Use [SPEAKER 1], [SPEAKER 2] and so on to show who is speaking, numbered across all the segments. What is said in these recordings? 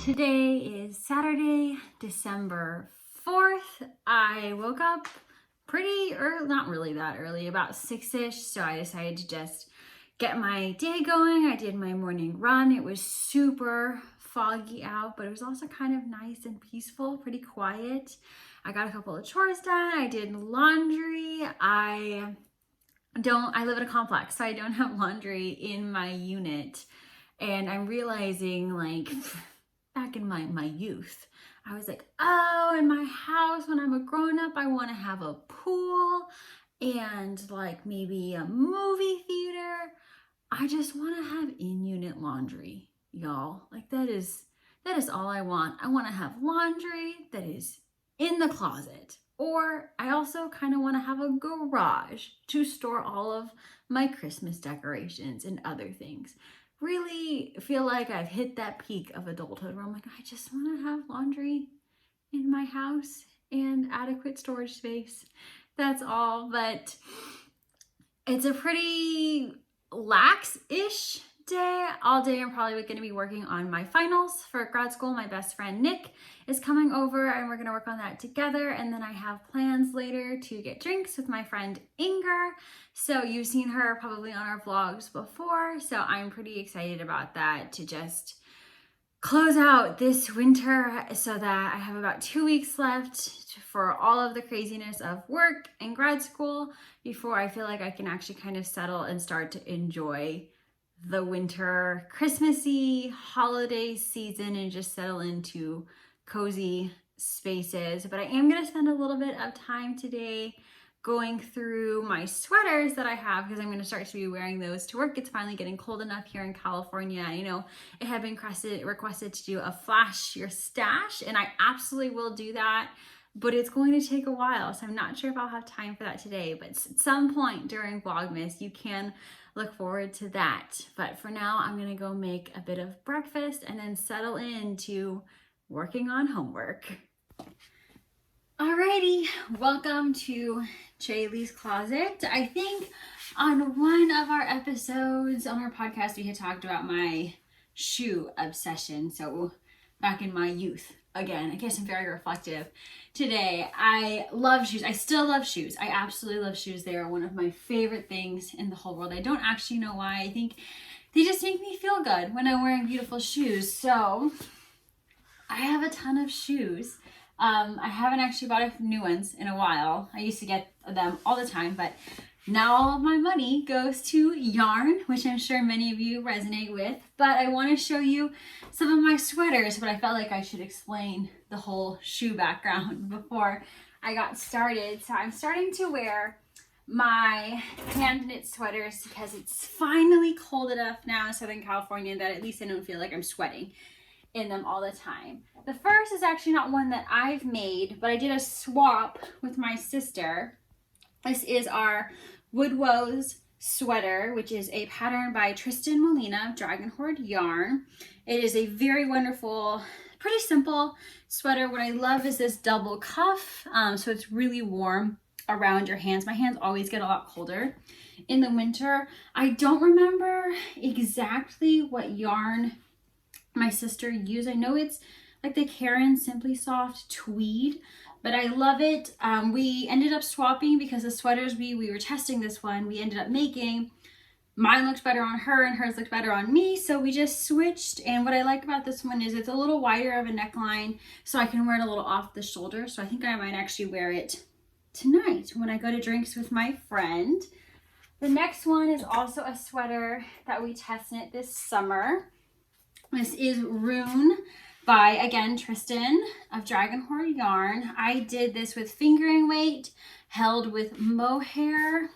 [SPEAKER 1] Today is Saturday, December 4th. I woke up pretty early, not really that early, about 6ish. So I decided to just get my day going. I did my morning run. It was super foggy out, but it was also kind of nice and peaceful, pretty quiet. I got a couple of chores done. I did laundry. I live in a complex, so I don't have laundry in my unit. And I'm realizing, like, back in my youth, I was like, oh, in my house when I'm a grown up, I want to have a pool and like maybe a movie theater. I just want to have in-unit laundry, y'all. Like that is all I want. I want to have laundry that is in the closet. Or I also kind of want to have a garage to store all of my Christmas decorations and other things. Really feel like I've hit that peak of adulthood where I'm like, I just want to have laundry in my house and adequate storage space. That's all. But it's a pretty lax-ish day. All day I'm probably going to be working on my finals for grad school. My best friend Nick is coming over and we're going to work on that together. And then I have plans later to get drinks with my friend Inger. So you've seen her probably on our vlogs before. So I'm pretty excited about that, to just close out this winter so that I have about 2 weeks left for all of the craziness of work and grad school before I feel like I can actually kind of settle and start to enjoy the winter Christmassy holiday season and just settle into cozy spaces. But I am going to spend a little bit of time today going through my sweaters that I have, because I'm going to start to be wearing those to work. It's finally getting cold enough here in California. You know, it had been requested to do a flash your stash, and I absolutely will do that, but it's going to take a while. So I'm not sure if I'll have time for that today, but at some point during Vlogmas, you can look forward to that. But for now, I'm going to go make a bit of breakfast and then settle into working on homework. Alrighty, welcome to Jaylee's Closet. I think on one of our episodes on our podcast, we had talked about my shoe obsession. So back in my youth, again, I guess I'm very reflective today. I love shoes. I still love shoes. I absolutely love shoes. They are one of my favorite things in the whole world. I don't actually know why. I think they just make me feel good when I'm wearing beautiful shoes. So I have a ton of shoes. I haven't actually bought new ones in a while. I used to get them all the time, but now all of my money goes to yarn, which I'm sure many of you resonate with. But I want to show you some of my sweaters, but I felt like I should explain the whole shoe background before I got started. So I'm starting to wear my hand knit sweaters because it's finally cold enough now in Southern California that at least I don't feel like I'm sweating in them all the time. The first is actually not one that I've made, but I did a swap with my sister. This is our Wood Woes sweater, which is a pattern by Tristan Molina of Dragon Horde Yarn. It is a very wonderful, pretty simple sweater. What I love is this double cuff, so it's really warm around your hands. My hands always get a lot colder in the winter. I don't remember exactly what yarn my sister used. I know it's like the Karen Simply Soft tweed, but I love it. We ended up swapping because the sweaters we were testing this one, we ended up making. Mine looked better on her and hers looked better on me, so we just switched. And what I like about this one is it's a little wider of a neckline, so I can wear it a little off the shoulder. So I think I might actually wear it tonight when I go to drinks with my friend. The next one is also a sweater that we test knit this summer. This is Rune by, again, Tristan of Dragon Horde Yarn. I did this with fingering weight, held with mohair.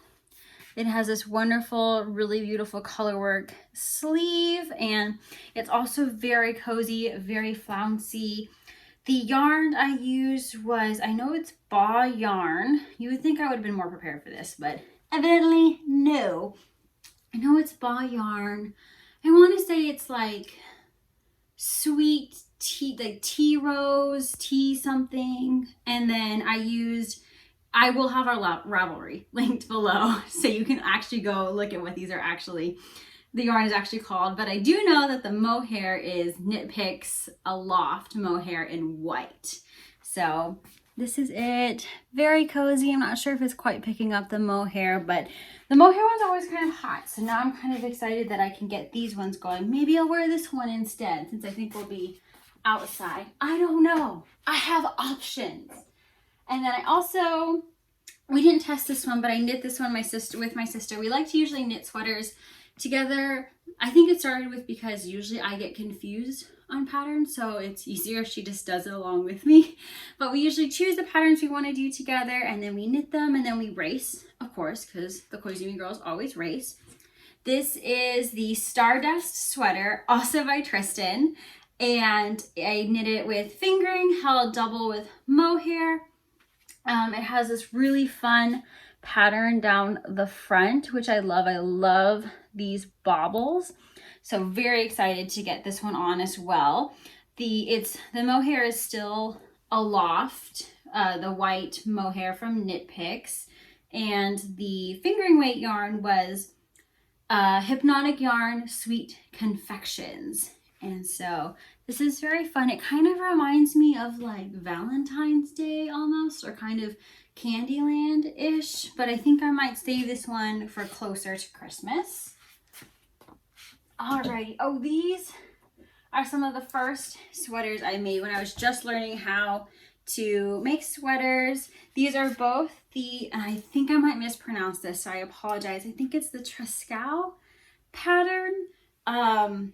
[SPEAKER 1] It has this wonderful, really beautiful colorwork sleeve, and it's also very cozy, very flouncy. The yarn I used was, I know it's Baw yarn. You would think I would have been more prepared for this, but evidently no. I know it's Baw yarn. I want to say it's like sweet tea, like tea rose, tea something. And then I will have our Ravelry linked below so you can actually go look at what these are actually the yarn is actually called, but I do know that the mohair is Knit Picks Aloft mohair in white. So this is it. Very cozy. I'm not sure if it's quite picking up the mohair, but the mohair one's always kind of hot. So now I'm kind of excited that I can get these ones going. Maybe I'll wear this one instead, since I think we'll be outside. I don't know. I have options. And then I also, we didn't test this one, but I knit this one with my sister. We like to usually knit sweaters together. I think it started with because usually I get confused on patterns, so it's easier if she just does it along with me. But we usually choose the patterns we want to do together, and then we knit them, and then we race, of course, because the Cozy Me girls always race. This is the Stardust sweater, also by Tristan, and I knit it with fingering, held double with mohair. It has this really fun pattern down the front, which I love. I love these baubles. So very excited to get this one on as well. The mohair is still Aloft, the white mohair from Knit Picks, and the fingering weight yarn was Hypnotic Yarn Sweet Confections. And so this is very fun. It kind of reminds me of like Valentine's Day almost, or kind of Candyland-ish, but I think I might save this one for closer to Christmas. Alrighty. Oh, these are some of the first sweaters I made when I was just learning how to make sweaters. These are both the, and I think I might mispronounce this, so I apologize. I think it's the Trescal pattern. And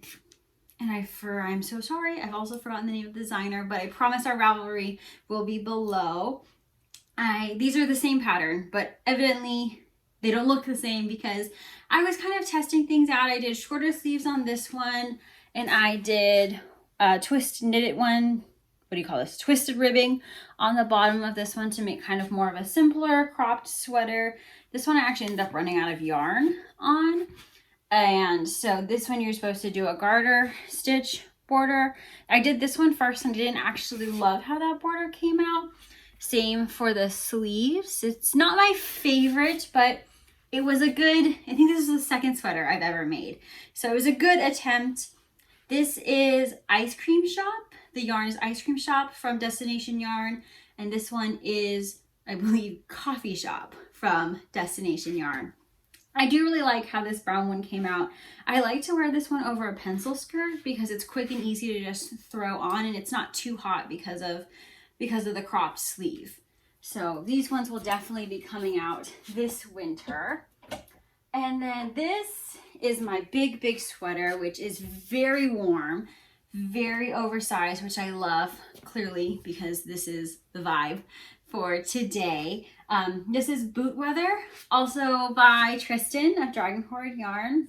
[SPEAKER 1] I'm so sorry. I've also forgotten the name of the designer, but I promise our Ravelry will be below. These are the same pattern, but evidently they don't look the same because I was kind of testing things out. I did shorter sleeves on this one, and I did knitted one. What do you call this? Twisted ribbing on the bottom of this one to make kind of more of a simpler cropped sweater. This one I actually ended up running out of yarn on. And so this one you're supposed to do a garter stitch border. I did this one first and didn't actually love how that border came out. Same for the sleeves. It's not my favorite, but it was a good, I think this is the second sweater I've ever made. So it was a good attempt. This is Ice Cream Shop. The yarn is Ice Cream Shop from Destination Yarn. And this one is, I believe, Coffee Shop from Destination Yarn. I do really like how this brown one came out. I like to wear this one over a pencil skirt because it's quick and easy to just throw on, and it's not too hot because of the cropped sleeve. So these ones will definitely be coming out this winter. And then this is my big sweater, which is very warm, very oversized, which I love, clearly, because this is the vibe for today. This is Boot Weather, also by Tristan of Dragon Horde Yarn.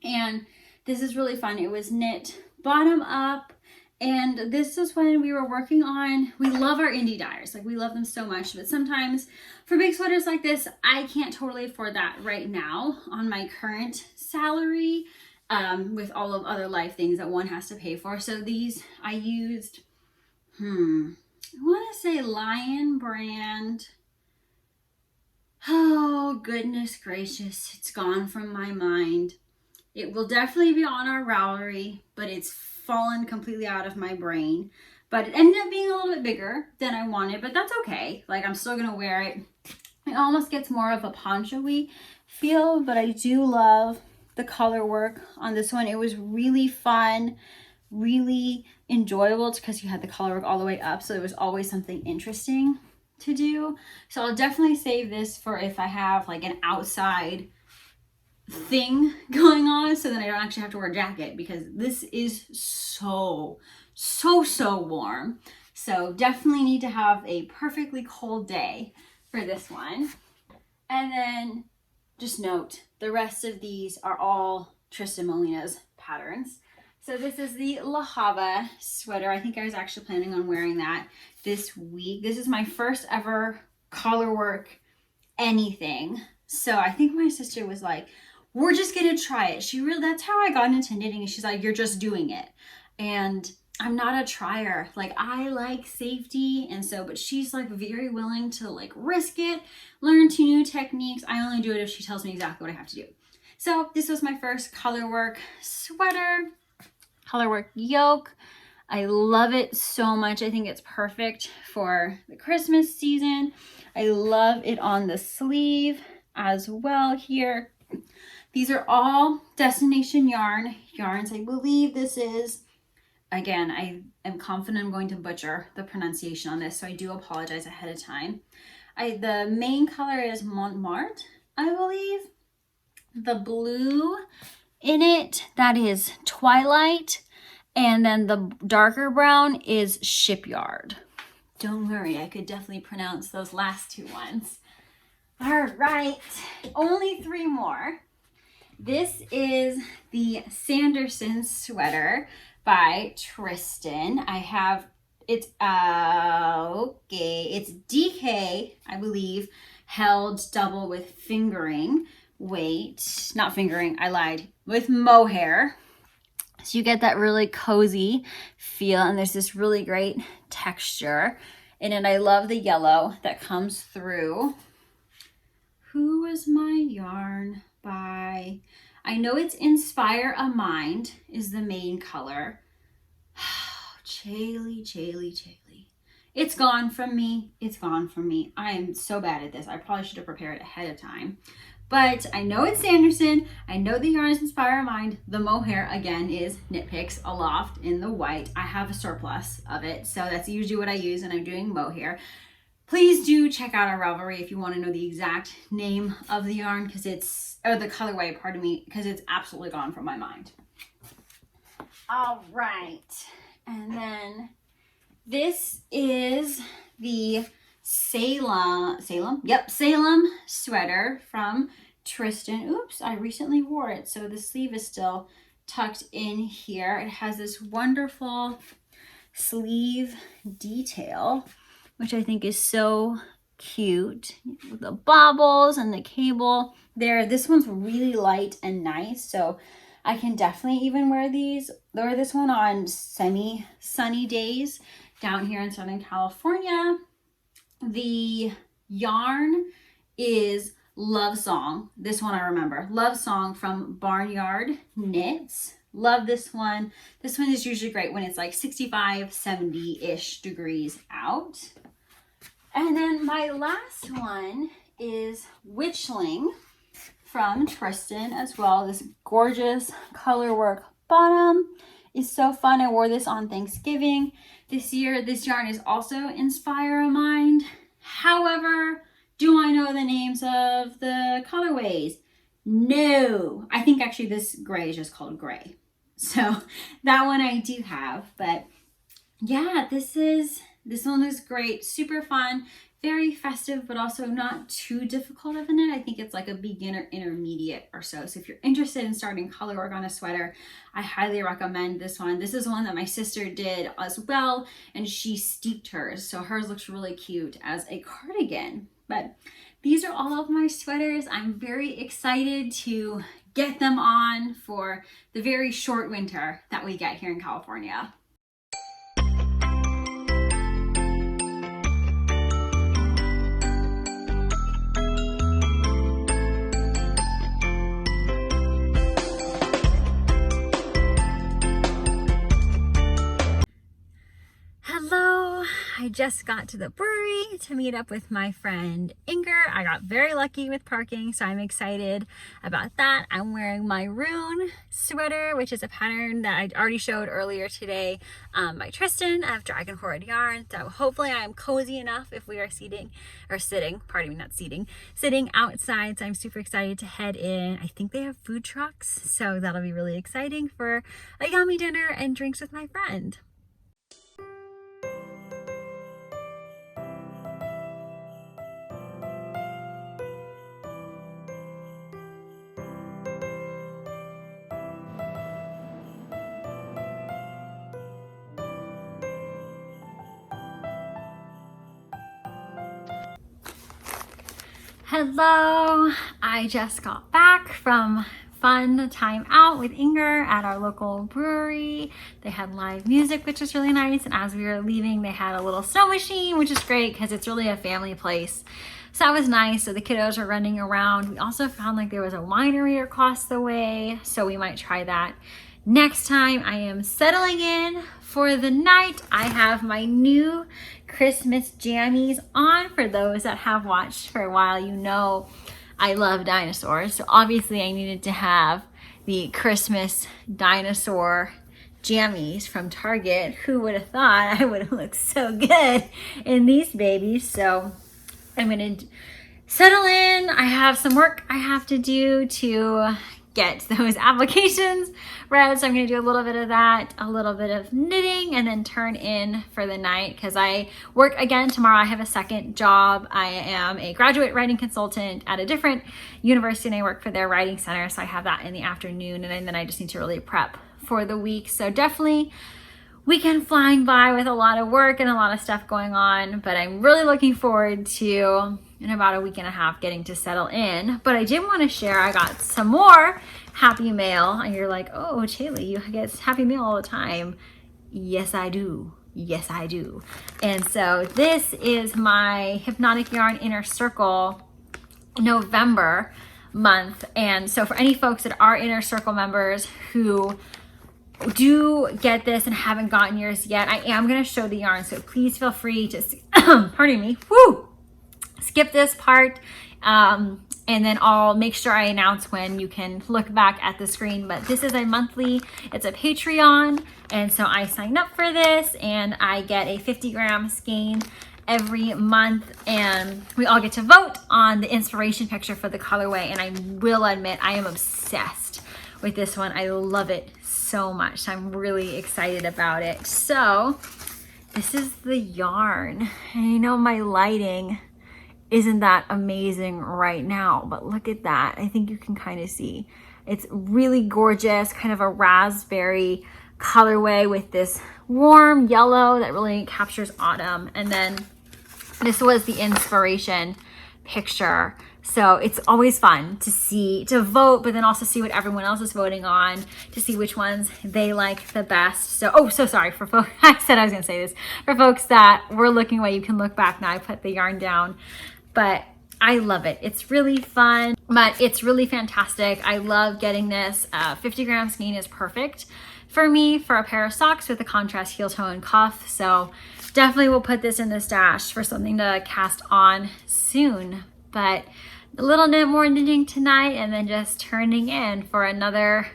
[SPEAKER 1] And this is really fun. It was knit bottom up. And this is when we were working on, we love our indie dyers, like we love them so much, but sometimes for big sweaters like this, I can't totally afford that right now on my current salary, with all of other life things that one has to pay for. So these I used, I want to say Lion brand. Oh, goodness gracious. It's gone from my mind. It will definitely be on our Ravelry, but it's fallen completely out of my brain. But it ended up being a little bit bigger than I wanted, but that's okay. Like, I'm still going to wear it. It almost gets more of a poncho-y feel, but I do love the color work on this one. It was really fun, really enjoyable because you had the color work all the way up, so it was always something interesting to do. So I'll definitely save this for if I have like an outside thing going on, so then I don't actually have to wear a jacket, because this is so warm. So definitely need to have a perfectly cold day for this one. And then just note, the rest of these are all Tristan Molina's patterns. So this is the La Hava sweater. I think I was actually planning on wearing that this week. This is my first ever collar work anything. So I think my sister was like, we're just gonna try it. That's how I got into knitting. She's like, you're just doing it. And I'm not a trier. Like, I like safety, and so, but she's like very willing to like risk it, learn 2 new techniques. I only do it if she tells me exactly what I have to do. So this was my first colorwork sweater, colorwork yoke. I love it so much. I think it's perfect for the Christmas season. I love it on the sleeve as well here. These are all Destination yarns. I believe this is, again, I am confident I'm going to butcher the pronunciation on this, so I do apologize ahead of time. The main color is Montmartre, I believe. The blue in it, that is Twilight. And then the darker brown is Shipyard. Don't worry, I could definitely pronounce those last two ones. All right, only 3 more. This is the Sanderson sweater by Tristan. It's DK, I believe, held double with fingering. Not fingering, I lied, with mohair. So you get that really cozy feel, and there's this really great texture. And I love the yellow that comes through. Who was my yarn by? I know it's Inspire a Mind is the main color. Chaylee. It's gone from me. I am so bad at this. I probably should have prepared ahead of time. But I know it's Sanderson. I know the yarn is Inspire a Mind. The mohair, again, is Knit Picks Aloft in the white. I have a surplus of it, so that's usually what I use, and I'm doing mohair. Please do check out our Ravelry if you want to know the exact name of the yarn, or the colorway, pardon me, because it's absolutely gone from my mind. All right, and then this is the Salem sweater from Tristan. Oops, I recently wore it, so the sleeve is still tucked in here. It has this wonderful sleeve detail, which I think is so cute, with the baubles and the cable there. This one's really light and nice, so I can definitely even wear this one on semi-sunny days down here in Southern California. The yarn is Love Song. This one I remember. Love Song from Barnyard Knits. Love this one. This one is usually great when it's like 65, 70-ish degrees out. And then my last one is Witchling from Tristan as well. This gorgeous colorwork bottom is so fun. I wore this on Thanksgiving this year. This yarn is also Inspire a Mind. However, do I know the names of the colorways? No. I think actually this gray is just called gray. So that one I do have. But yeah, this one is great. Super fun. Very festive, but also not too difficult of a knit. I think it's like a beginner intermediate or so. So if you're interested in starting colorwork on a sweater, I highly recommend this one. This is one that my sister did as well, and she steeped hers. So hers looks really cute as a cardigan. But these are all of my sweaters. I'm very excited to get them on for the very short winter that we get here in California. Hello, I just got to the brewery to meet up with my friend Inger. I got very lucky with parking, so I'm excited about that. I'm wearing my Rune sweater, which is a pattern that I already showed earlier today by Tristan of Dragon Forward Yarn. So hopefully I'm cozy enough if we are sitting outside. So I'm super excited to head in. I think they have food trucks, so that'll be really exciting for a yummy dinner and drinks with my friend. Hello, I just got back from fun time out with Inger at our local brewery. They had live music, which was really nice, and as we were leaving they had a little snow machine, which is great because it's really a family place. So that was nice. So the kiddos were running around. We also found like there was a winery across the way, so we might try that next time. I am settling in for the night. I have my new Christmas jammies on. For those that have watched for a while, you know I love dinosaurs. So obviously I needed to have the Christmas dinosaur jammies from Target. Who would have thought I would have looked so good in these babies? So I'm gonna settle in. I have some work I have to do to get those applications read. So I'm gonna do a little bit of that, a little bit of knitting, and then turn in for the night because I work again tomorrow. I have a second job. I am a graduate writing consultant at a different university and I work for their writing center. So I have that in the afternoon, and then I just need to really prep for the week. So definitely weekend flying by with a lot of work and a lot of stuff going on, but I'm really looking forward to, in about a week and a half, getting to settle in. But I did want to share, I got some more happy mail. And you're like, oh, Chaylee, you get happy mail all the time. Yes, I do. Yes, I do. And so this is my Hypnotic Yarn Inner Circle November month. And so for any folks that are Inner Circle members who do get this and haven't gotten yours yet, I am going to show the yarn, so please feel free to pardon me, skip this part, and then I'll make sure I announce when you can look back at the screen. But this is a monthly, it's a Patreon, and so I signed up for this and I get a 50-gram skein every month, and we all get to vote on the inspiration picture for the colorway. And I will admit I am obsessed with this one. I love it so much. I'm really excited about it. So this is the yarn, and you know my lighting isn't that amazing right now, but look at that. I think you can kind of see it's really gorgeous, kind of a raspberry colorway with this warm yellow that really captures autumn. And then this was the inspiration picture. So it's always fun to see, to vote, but then also see what everyone else is voting on, to see which ones they like the best. So, oh, so sorry for folks, I said I was gonna say this. For folks that were looking away, you can look back now. I put the yarn down, but I love it. It's really fun, but it's really fantastic. I love getting this. 50-gram skein is perfect for me for a pair of socks with a contrast heel toe and cuff. So definitely will put this in the stash for something to cast on soon. But a little bit more knitting tonight, and then just turning in for another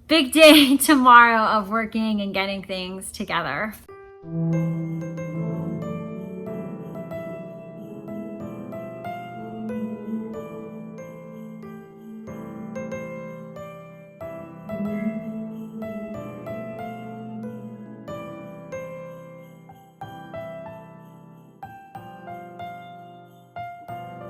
[SPEAKER 1] big day tomorrow of working and getting things together.